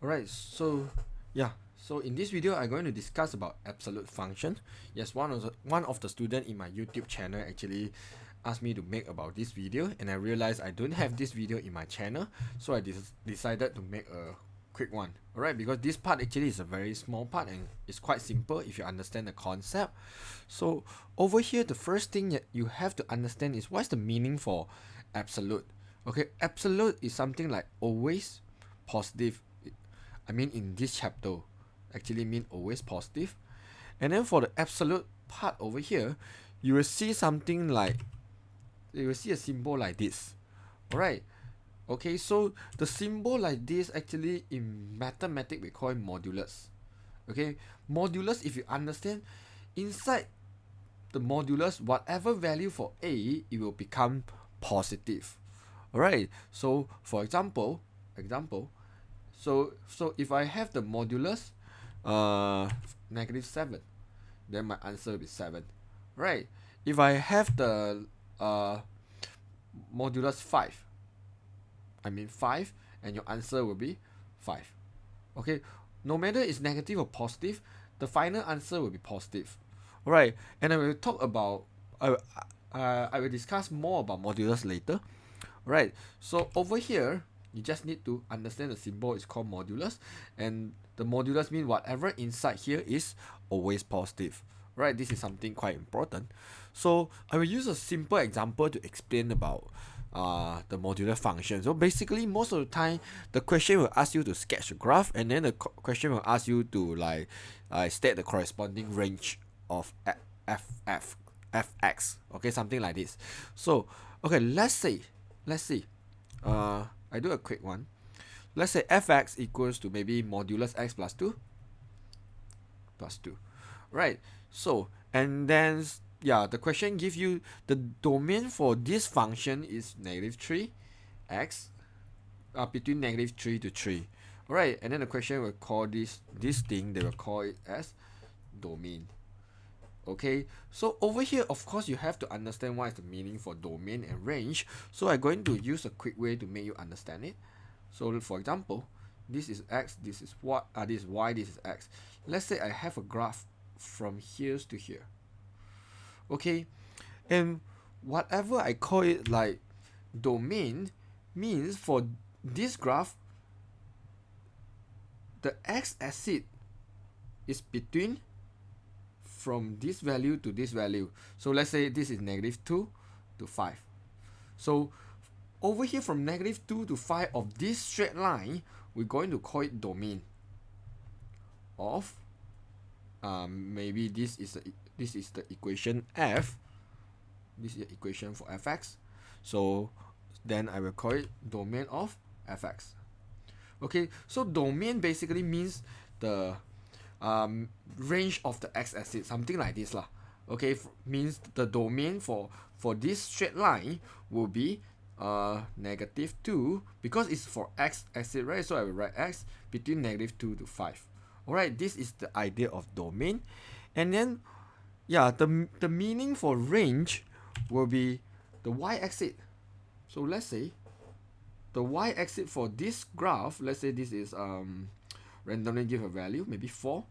Alright, so yeah, so in this video I'm going to discuss about absolute function. Yes, one of the student in my YouTube channel actually asked me to make about this video, and I realized I don't have this video in my channel, so I decided to make a quick one. Alright, because this part actually is a very small part and it's quite simple if you understand the concept. So over here, the first thing that you have to understand is what's the meaning for absolute. Okay, absolute is something like always positive. I mean, in this chapter actually mean always positive. And then for the absolute part over here, you will see something like, you will see a symbol like this. Alright, okay, so the symbol like this actually in mathematics we call it modulus. Okay, modulus, if you understand, inside the modulus, whatever value for a, it will become positive. Alright, so for example, so if I have the modulus -7, then my answer will be 7. Right, if I have the modulus 5, I mean 5, and your answer will be 5. Okay, no matter it's negative or positive, the final answer will be positive. Alright, and I will talk about I will discuss more about modulus later. Right, so over here you just need to understand the symbol is called modulus, and the modulus means whatever inside here is always positive. Right, this is something quite important. So I will use a simple example to explain about the modular function. So basically, most of the time the question will ask you to sketch a graph, and then the question will ask you to like state the corresponding range of fx. Okay, something like this. So okay, let's see I do a quick one. Let's say fx equals to maybe modulus x plus 2. Right, so and then yeah, the question gives you the domain for this function is -3x between -3 to 3. Alright, and then the question will call this thing, they will call it as domain. Okay, so over here, of course, you have to understand what is the meaning for domain and range. So I'm going to use a quick way to make you understand it. So for example, this is x, this is what this is y, this is x. Let's say I have a graph from here to here. Okay, and whatever I call it like domain means for this graph, the x-axis is between from this value to this value. So let's say this is -2 to 5. So over here from -2 to 5 of this straight line, we're going to call it domain of maybe this is the equation f. This is the equation for fx. So then I will call it domain of fx. Okay, so domain basically means the range of the x-axis, something like this lah. Okay, means the domain for this straight line will be -2, because it's for x-axis, right? So I will write x between -2 to 5. Alright, this is the idea of domain. And then yeah, the meaning for range will be the y-axis. So let's say the y-axis for this graph, let's say this is randomly give a value, maybe 4,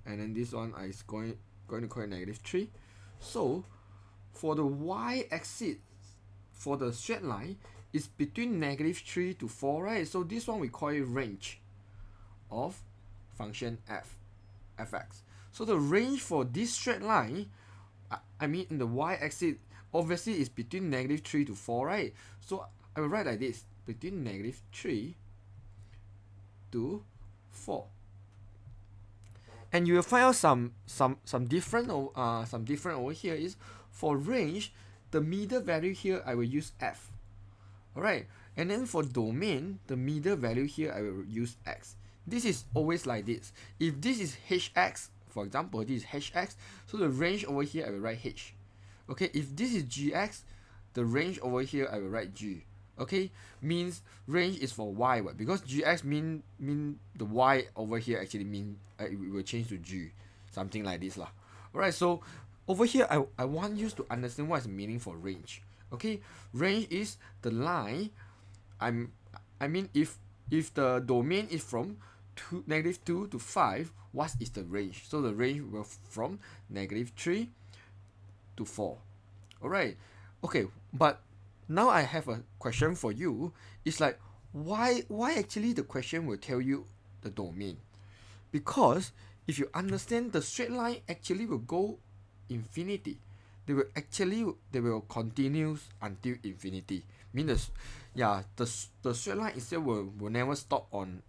and then this one is going to call it -3. So for the y-axis for the straight line is between -3 to 4, right? So this one we call it range of function fx. So the range for this straight line, I mean in the y-axis, obviously is between -3 to 4, right? So I will write like this, between -3 to 4. And you will find out some different over here is for range, the middle value here I will use f. Alright, and then for domain, the middle value here I will use x. This is always like this. If this is hx, for example, this is hx, so the range over here I will write h. Okay, if this is gx, the range over here I will write g. Okay, means range is for y, because gx mean the y over here actually mean it will change to g, something like this lah. Alright, so over here I want you to understand what is the meaning for range. Okay, range is the line. I mean if if the domain is from -2 to 5, what is the range? So the range will from -3 to 4. Alright, okay, but now I have a question for you. It's like, why actually the question will tell you the domain? Because if you understand, the straight line actually will go infinity. They will continue until infinity. Means the straight line itself will never stop on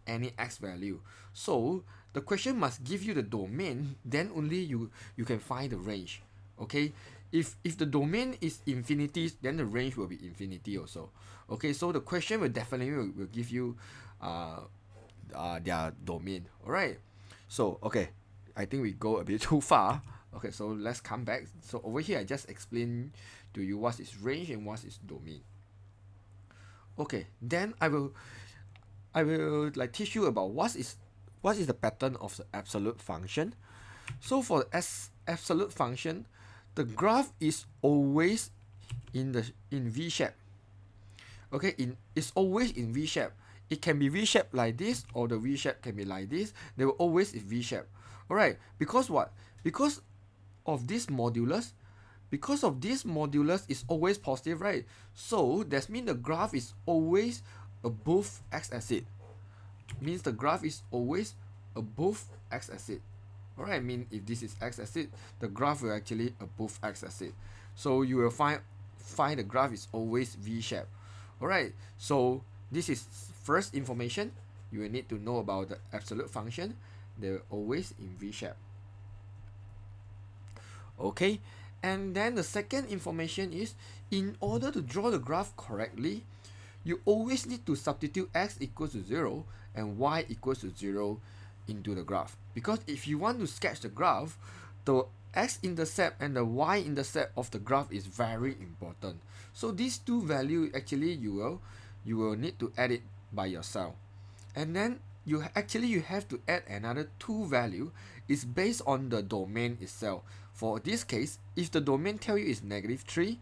any x value. So the question must give you the domain, then only you can find the range. Okay, if the domain is infinity, then the range will be infinity also. Okay, so the question will definitely will give you their domain. All right, so okay, I think we go a bit too far. Okay, so let's come back. So over here I just explain to you what is range and what is domain. Okay, then I will like teach you about what is the pattern of the absolute function. So for the absolute function, the graph is always in V shape. Okay, it's always in V shape. It can be V shape like this, or the V shape can be like this. They will always in V shape. Alright, because what? Because of this modulus. Because of this modulus is always positive, right? So that means the graph is always above x-axis. Means the graph is always above x-axis. Alright, I mean if this is x-axis, the graph will actually above x-axis. So you will find the graph is always V-shaped. Alright, so this is first information you will need to know about the absolute function. They will always in V-shape. Okay, and then the second information is, in order to draw the graph correctly, you always need to substitute x equals to 0 and y equals to 0 into the graph. Because if you want to sketch the graph, the x-intercept and the y-intercept of the graph is very important. So these two values actually you will need to add it by yourself. And then you have to add another two value. Is based on the domain itself. For this case, if the domain tell you is -3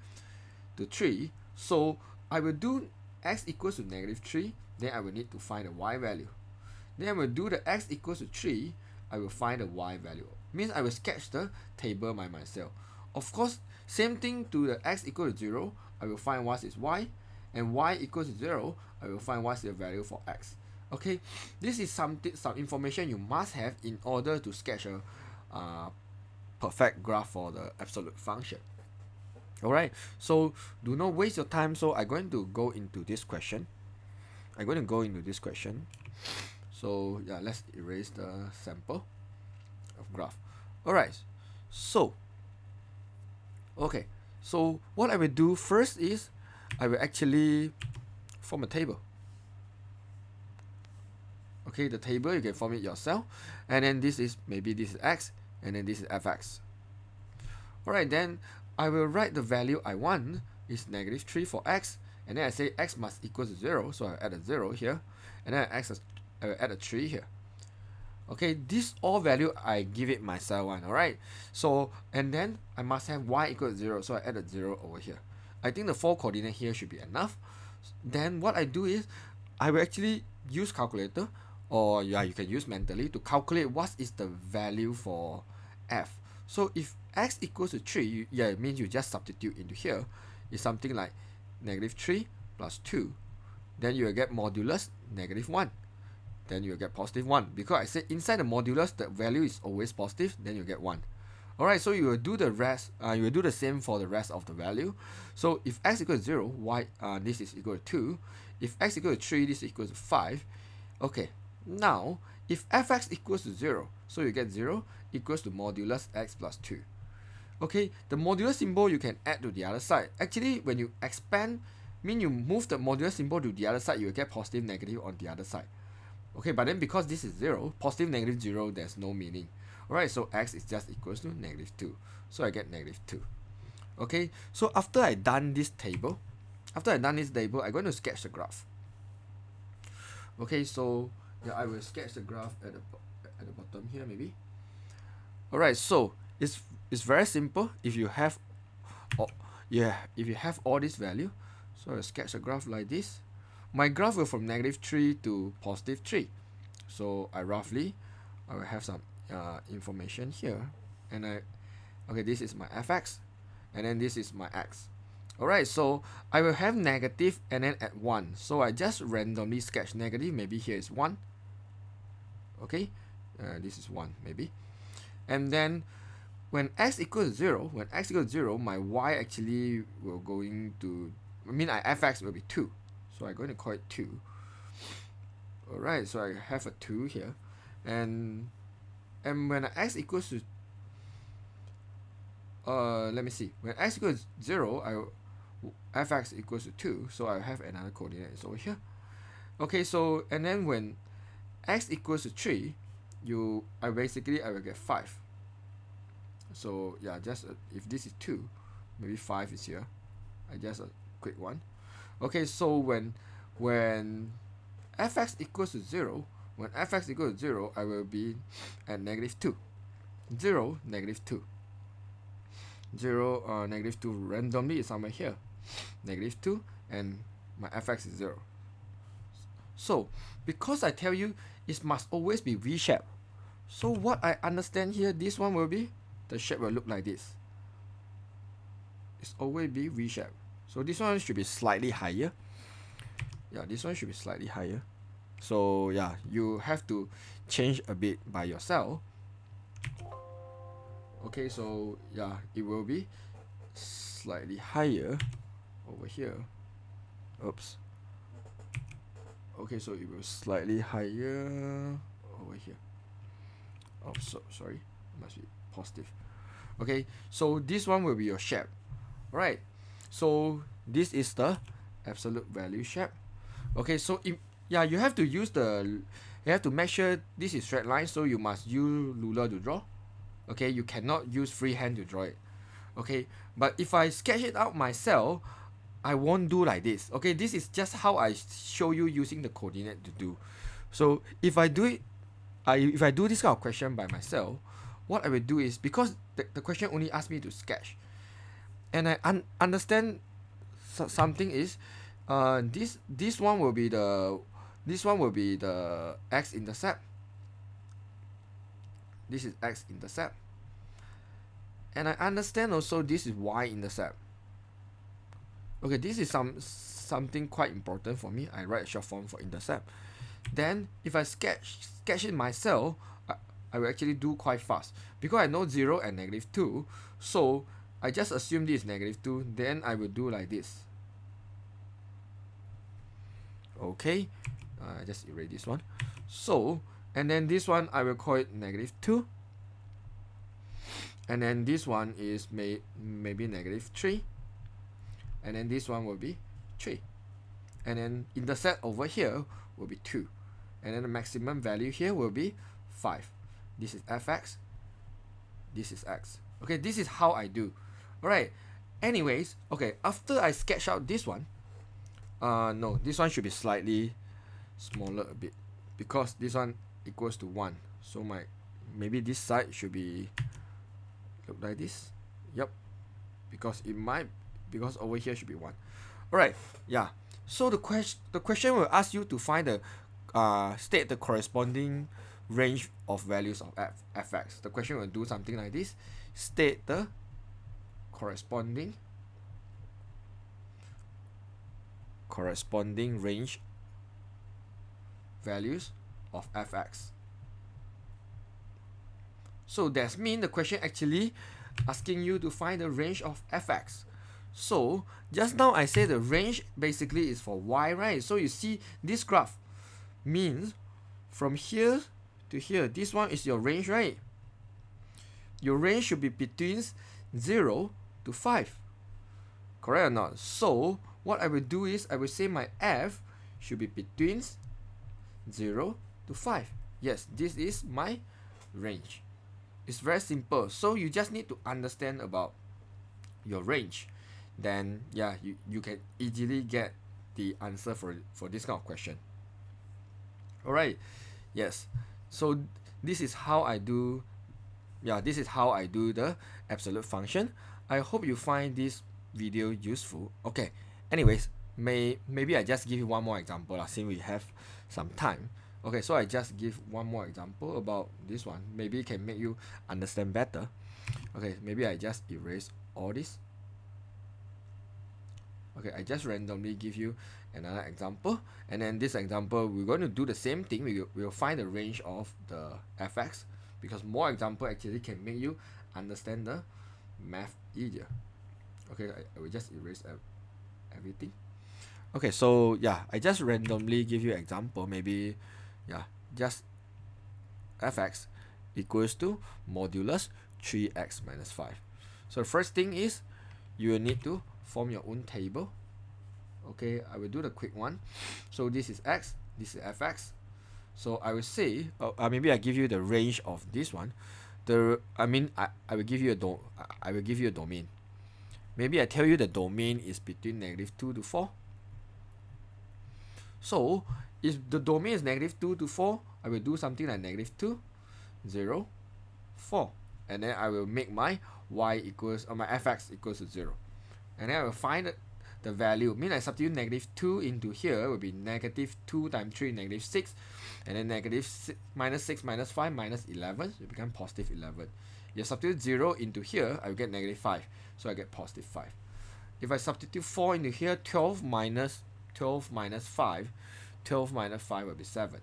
to 3, so I will do x equals to -3, then I will need to find the y value. Then I will do the x equals to 3, I will find the y value. Means I will sketch the table by myself. Of course, same thing to the x equal to 0, I will find what is y, and y equals to 0, I will find what's the value for x. Okay, this is some information you must have in order to sketch a perfect graph for the absolute function. Alright, so do not waste your time. So I'm going to go into this question. So yeah, let's erase the sample of graph. Alright, so okay, so what I will do first is I will actually form a table. Okay, the table you can form it yourself, and then this is x, and then this is fx. Alright, then I will write the value I want is -3 for x, and then I say x must equal to 0, so I'll add a 0 here, and then I will add a 3 here. Okay, this all value I give it myself one. Alright, so and then I must have y equal to 0, so I add a 0 over here. I think the 4 coordinate here should be enough. Then what I do is I will actually use calculator, or yeah, you can use mentally to calculate what is the value for f. So if x equals to 3, it means you just substitute into here. It's something like -3 plus 2. Then you will get modulus -1. Then you will get +1. Because I said inside the modulus, the value is always positive, then you get 1. Alright, so you will do the rest, you will do the same for the rest of the value. So if x equals to 0, this is equal to 2. If x equals to 3, this is equal to 5. Okay, now if fx equals to 0, so you get 0 equals to modulus x plus 2. Okay, the modulus symbol you can add to the other side. Actually, when you expand, mean you move the modulus symbol to the other side, you will get positive, negative on the other side. Okay, but then because this is 0, positive, negative, 0, there's no meaning. Alright, so x is just equals to -2. So I get -2. Okay, so after I done this table, I'm going to sketch the graph. Okay, so yeah, I will sketch the graph at the bottom here maybe. Alright, so it's very simple. If you have all this value, so I'll sketch a graph like this. my graph will from -3 to +3. So I will have some information here, and okay, this is my fx, and then this is my x. Alright, so I will have negative and then at 1. So I just randomly sketch negative. Maybe here is 1. Okay, this is 1 maybe. And then when x equals 0, my y actually will going to, my fx will be 2. So I'm going to call it 2. Alright, so I have a 2 here. And when x equals to, let me see, when x equals 0, fx equals to 2, so I have another coordinate is over here. Okay, so and then when x equals to 3, I will get 5. So yeah, just if this is 2, maybe 5 is here. I just a quick one. Okay, so when fx equals to 0, I will be at -2. 0, -2. 0, -2 randomly is somewhere here. -2, and my fx is 0. So because I tell you it must always be V-shaped, so what I understand here, this one will be, the shape will look like this. It's always be V-shaped. So this one should be slightly higher. Yeah, this one should be slightly higher. So yeah, you have to change a bit by yourself. Okay, so yeah, it will be slightly higher over here. Oops. Okay, so it will slightly higher over here. Oh, so sorry, must be positive. Okay, so this one will be your shape. Right, so this is the absolute value shape. Okay, so you have to use you have to make sure this is straight line, so you must use ruler to draw. Okay, you cannot use freehand to draw it. Okay, but if I sketch it out myself, I won't do like this. Okay, this is just how I show you using the coordinate to do. So if I do it, if I do this kind of question by myself, what I will do is, because the question only asked me to sketch, and I understand something is, this one will be the x-intercept. This is x-intercept, and I understand also this is y-intercept. Okay, this is something quite important for me. I write a short form for intercept. Then if I sketch it myself, I will actually do quite fast, because I know 0 and -2. So I just assume this is -2. Then I will do like this. Okay, I just erase this one. So, and then this one I will call it -2. And then this one is maybe -3. And then this one will be 3. And then intercept over here will be 2. And then the maximum value here will be 5. This is fx. This is x. Okay, this is how I do. Alright. Anyways, okay, after I sketch out this one, no, this one should be slightly smaller a bit, because this one equals to 1. So maybe this side should be look like this. Yep. Because over here should be 1. Alright, yeah. So the question will ask you to find the state the corresponding range of values of fx. The question will do something like this: state the corresponding range values of fx. So that means the question actually asking you to find the range of fx. So just now I say the range basically is for y, right? So you see this graph means from here to here, this one is your range, right? Your range should be between 0 to 5. Correct or not? So what I will do is I will say my f should be between 0 to 5. Yes, this is my range. It's very simple. So you just need to understand about your range. Then yeah, you can easily get the answer for this kind of question. Alright, yes. So this is how I do the absolute function. I hope you find this video useful. Okay, anyways, maybe I just give you one more example since we have some time. Okay, so I just give one more example about this one. Maybe it can make you understand better. Okay, maybe I just erase all this. Okay, I just randomly give you another example, and then this example we're going to do the same thing. We'll find the range of the fx, because more example actually can make you understand the math easier. Okay, I will just erase everything. Okay, so yeah, I just randomly give you example. Maybe just fx equals to modulus 3x minus 5. So the first thing is you will need to form your own table. Okay, I will do the quick one. So this is x, this is fx. So I will say, maybe I give you the range of this one. I will give you a domain. Maybe I tell you the domain is between -2 to 4. So if the domain is -2 to 4, I will do something like -2, 0, 4, and then I will make my y equals, or my fx equals to 0, and then I will find the value. Mean I substitute -2 into here will be -2 times 3, -6, and then -6 minus 5 minus 11, so it becomes positive 11. If I substitute 0 into here, I will get -5, so I get positive 5. If I substitute 4 into here, 12 minus 5, 12 minus 5 will be 7.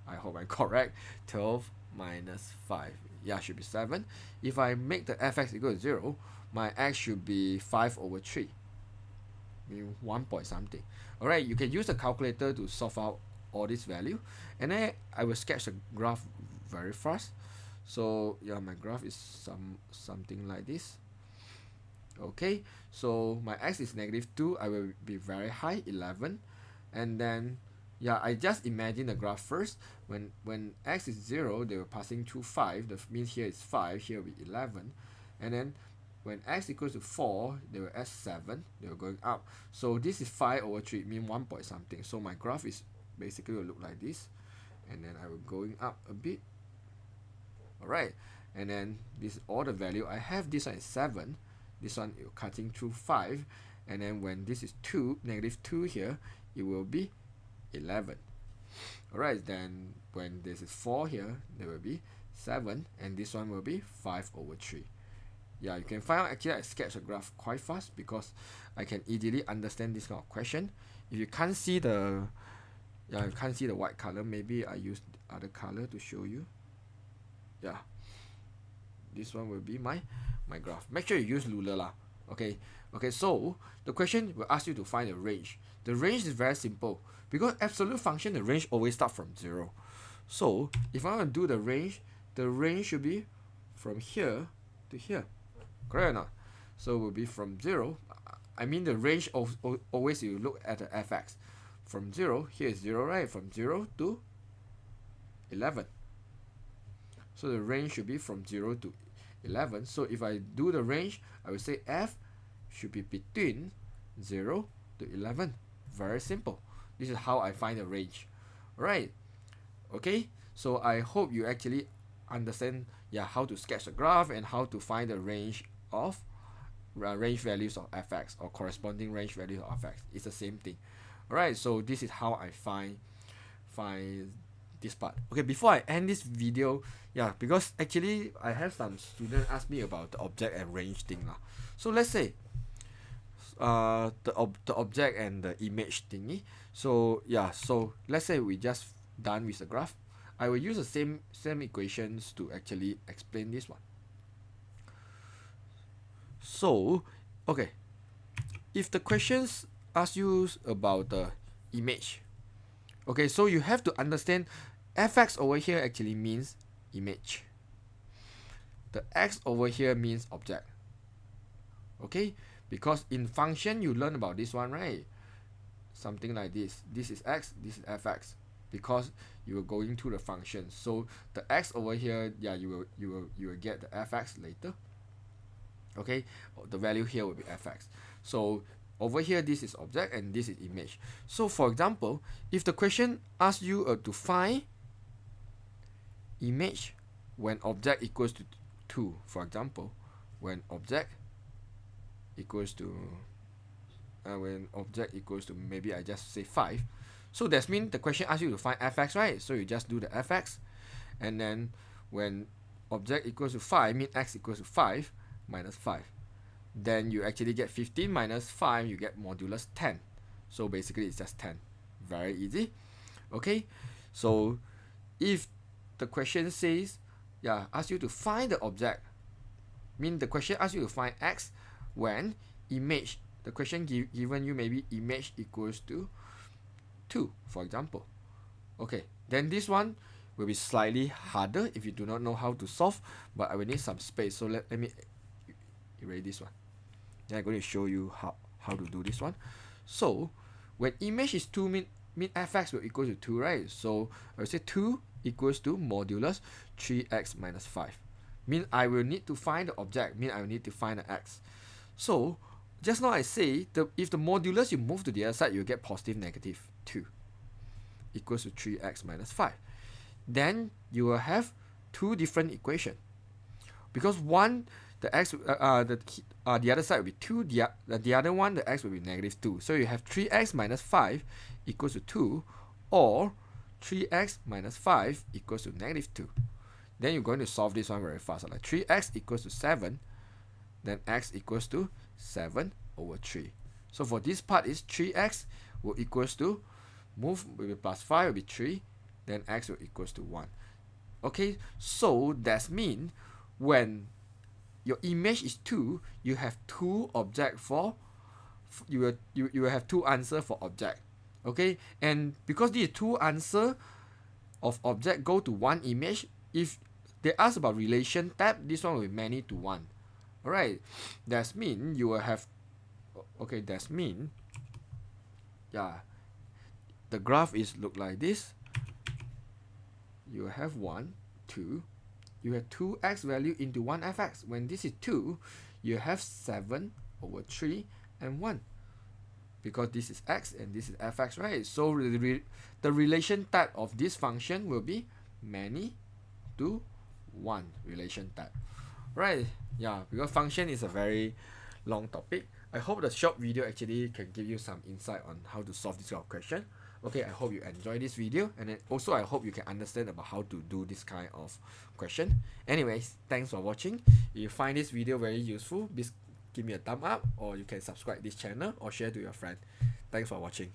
I hope I'm correct. 12 minus 5, yeah, should be 7. If I make the fx equal to 0, my x should be 5/3, mean 1 point something. Alright, you can use the calculator to solve out all this value, and then I will sketch the graph very fast. So yeah, my graph is something like this. Okay, so my x is -2, I will be very high, 11, and then yeah, I just imagine the graph first. When x is 0, they were passing through 5. That means here is 5, here will be 11, and then when x equals to 4, they were at 7, they were going up. So this is 5/3, mean 1 point something. So my graph is basically will look like this, and then I will going up a bit. Alright, and then this is all the value I have. This one is 7, this one is cutting through 5, and then when this is -2 here, it will be 11. Alright, then when this is 4 here, there will be 7, and this one will be 5/3. Yeah, you can find out actually I sketch a graph quite fast because I can easily understand this kind of question. If you can't see the white color, maybe I use other color to show you. Yeah, this one will be my graph. Make sure you use ruler lah. Okay, so the question will ask you to find the range. The range is very simple because absolute function, the range always start from 0. So if I want to do the range should be from here to here, correct or not? So it will be from 0. I mean the range of always you look at the fx from 0. Here is 0, right? From 0 to 11. So the range should be from 0 to 11. So if I do the range, I will say f should be between 0 to 11. Very simple. This is how I find the range. Alright. Okay. So I hope you actually understand how to sketch a graph and how to find the range of range values of fx or corresponding range values of fx. It's the same thing. Alright. So this is how I find this part. Okay, before I end this video, because actually I have some students ask me about the object and range thing lah. So let's say the object and the image thingy. So so let's say we just done with the graph. I will use the same equations to actually explain this one. So okay, if the questions ask you about the image, okay, so you have to understand fx over here actually means image. The x over here means object. Okay, because in function you learn about this one, right? Something like this. This is x, this is fx, because you are going to the function. So the x over here, you will get the fx later. Okay, the value here will be fx. So over here, this is object and this is image. So for example, if the question asks you to find image when object equals to 2, for example, when object equals to when object equals to, maybe I just say 5. So that means the question asks you to find fx, right? So you just do the fx, and then when object equals to 5, mean x equals to 5 minus 5. Then you actually get 15 minus 5, you get modulus 10. So basically it's just 10. Very easy. Okay, so if the question says, ask you to find the object, mean the question asks you to find x when image, the question given you maybe image equals to 2, for example. Okay, then this one will be slightly harder if you do not know how to solve, but I will need some space. So let me erase this one. Then I'm going to show you how to do this one. So when image is 2, mean fx will equal to 2, right? So I will say 2 equals to modulus 3x minus 5. Mean I will need to find the object, mean I will need to find the x. So just now I say, if the modulus you move to the other side, you get positive negative 2 equals to 3x minus 5. Then you will have two different equations. Because one, the x, the other side will be 2, the other one, the x will be negative 2. So you have 3x minus 5 equals to 2, or 3x minus 5 equals to negative 2. Then you're going to solve this one very fast. Like 3x equals to 7, then x equals to 7 over 3. So for this part is 3x will equals to, move will be plus 5 will be 3, then x will equals to 1. Okay, so that means when your image is 2, you have two object for, you will have two answer for object. Okay, and because these two answer of object go to one image, if they ask about relation type, this one will be many to one. Alright, that means you will have, okay, that means, the graph is look like this. You have 1, 2, you have 2x value into 1 fx. When this is 2, you have 7 over 3 and 1. Because this is x and this is fx, right? So the relation type of this function will be many to 1 relation type. Right? Yeah, because function is a very long topic. I hope the short video actually can give you some insight on how to solve this kind of question. Okay, I hope you enjoy this video, and then also I hope you can understand about how to do this kind of question. Anyways, thanks for watching. If you find this video very useful, please give me a thumb up, or you can subscribe this channel or share to your friend. Thanks for watching.